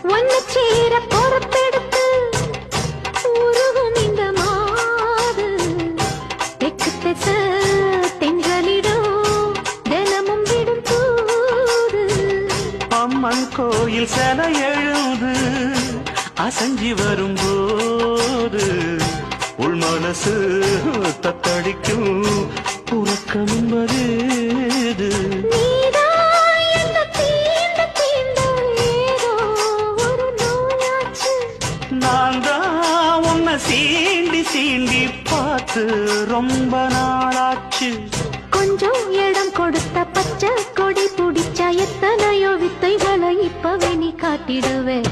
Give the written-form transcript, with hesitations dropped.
ஒன்னு சேர பொறுப்பெடுத்து உருகும் இந்த மாது தெற்கு திச தென்றலிடும் தினமும் விடும் தூது அம்மன் கோயில் சிலை எழுது அசஞ்சி வரும்போது உள் மனசு தத்தடிக்கும் உறக்கம் என்பது நான் தான் உன்னை சீண்டி சீண்டி பார்த்து ரொம்ப நாளாச்சு கொஞ்சம் இடம் கொடுத்த பச்சை கொடி பிடிச்சா எத்தனையோ வித்தைகளை இப்பவே நீ காட்டிடுவேன்